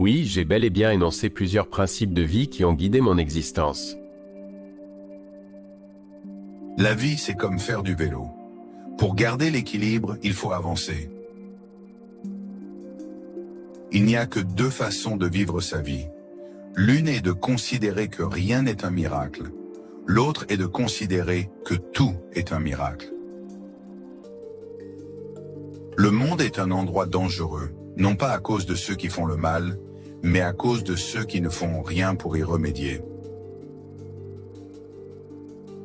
Oui, j'ai bel et bien énoncé plusieurs principes de vie qui ont guidé mon existence. La vie, c'est comme faire du vélo. Pour garder l'équilibre, il faut avancer. Il n'y a que deux façons de vivre sa vie. L'une est de considérer que rien n'est un miracle. L'autre est de considérer que tout est un miracle. Le monde est un endroit dangereux, non pas à cause de ceux qui font le mal, mais à cause de ceux qui ne font rien pour y remédier.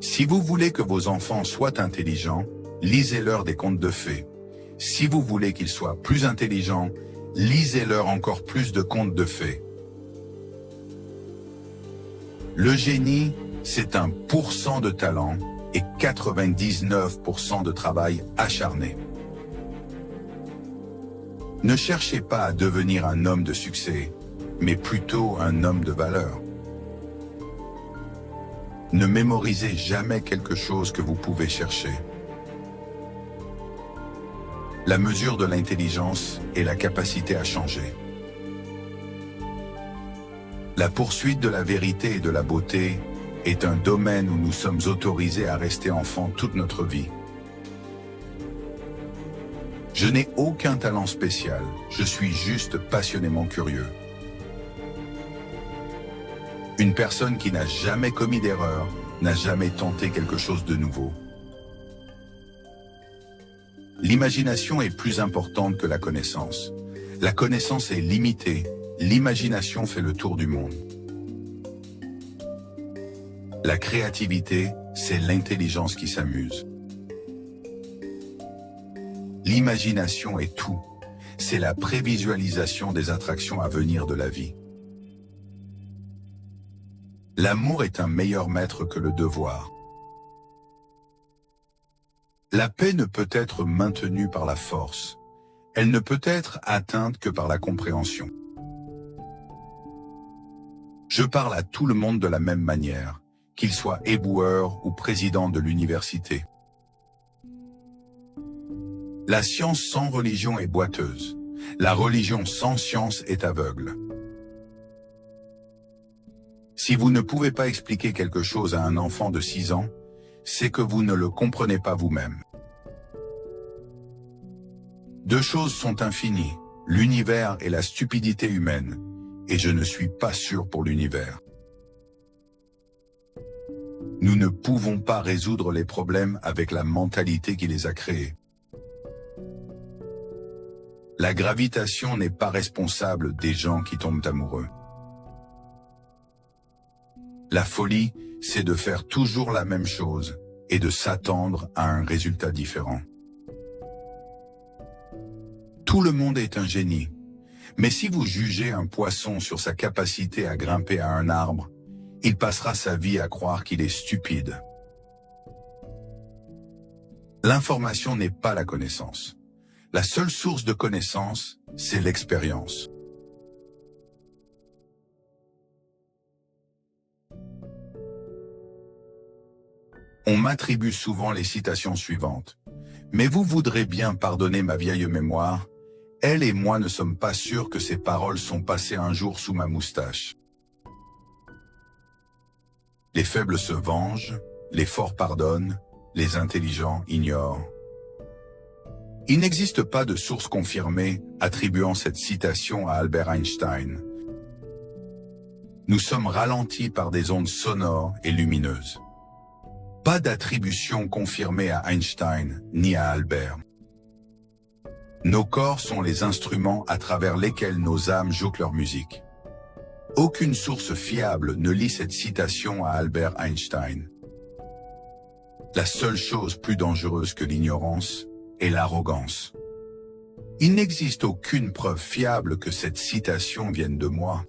Si vous voulez que vos enfants soient intelligents, lisez-leur des contes de fées. Si vous voulez qu'ils soient plus intelligents, lisez-leur encore plus de contes de fées. Le génie, c'est 1% de talent et 99% de travail acharné. Ne cherchez pas à devenir un homme de succès, mais plutôt un homme de valeur. Ne mémorisez jamais quelque chose que vous pouvez chercher. La mesure de l'intelligence est la capacité à changer. La poursuite de la vérité et de la beauté est un domaine où nous sommes autorisés à rester enfants toute notre vie. Je n'ai aucun talent spécial, je suis juste passionnément curieux. Une personne qui n'a jamais commis d'erreur n'a jamais tenté quelque chose de nouveau. L'imagination est plus importante que la connaissance. La connaissance est limitée, l'imagination fait le tour du monde. La créativité, c'est l'intelligence qui s'amuse. L'imagination est tout. C'est la prévisualisation des attractions à venir de la vie. L'amour est un meilleur maître que le devoir. La paix ne peut être maintenue par la force. Elle ne peut être atteinte que par la compréhension. Je parle à tout le monde de la même manière, qu'il soit éboueur ou président de l'université. La science sans religion est boiteuse. La religion sans science est aveugle. Si vous ne pouvez pas expliquer quelque chose à un enfant de 6 ans, c'est que vous ne le comprenez pas vous-même. Deux choses sont infinies, l'univers et la stupidité humaine, et je ne suis pas sûr pour l'univers. Nous ne pouvons pas résoudre les problèmes avec la mentalité qui les a créés. La gravitation n'est pas responsable des gens qui tombent amoureux. La folie, c'est de faire toujours la même chose et de s'attendre à un résultat différent. Tout le monde est un génie, mais si vous jugez un poisson sur sa capacité à grimper à un arbre, il passera sa vie à croire qu'il est stupide. L'information n'est pas la connaissance. La seule source de connaissance, c'est l'expérience. On m'attribue souvent les citations suivantes. Mais vous voudrez bien pardonner ma vieille mémoire, elle et moi ne sommes pas sûrs que ces paroles sont passées un jour sous ma moustache. Les faibles se vengent, les forts pardonnent, les intelligents ignorent. Il n'existe pas de source confirmée attribuant cette citation à Albert Einstein. Nous sommes ralentis par des ondes sonores et lumineuses. Pas d'attribution confirmée à Einstein ni à Albert. Nos corps sont les instruments à travers lesquels nos âmes jouent leur musique. Aucune source fiable ne lit cette citation à Albert Einstein. La seule chose plus dangereuse que l'ignorance est l'arrogance. Il n'existe aucune preuve fiable que cette citation vienne de moi.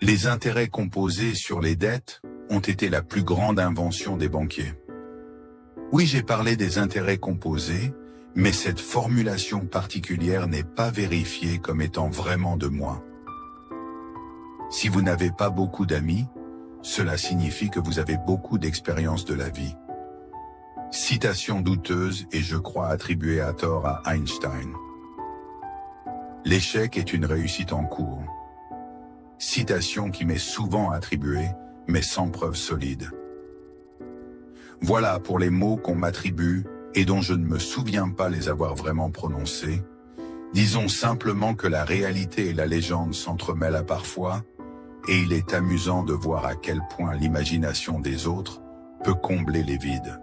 Les intérêts composés sur les dettes ont été la plus grande invention des banquiers. Oui, j'ai parlé des intérêts composés, mais cette formulation particulière n'est pas vérifiée comme étant vraiment de moi. Si vous n'avez pas beaucoup d'amis, cela signifie que vous avez beaucoup d'expérience de la vie. Citation douteuse et je crois attribuée à tort à Einstein. L'échec est une réussite en cours. Citation qui m'est souvent attribuée, mais sans preuve solide. Voilà pour les mots qu'on m'attribue et dont je ne me souviens pas les avoir vraiment prononcés. Disons simplement que la réalité et la légende s'entremêlent à parfois, et il est amusant de voir à quel point l'imagination des autres peut combler les vides.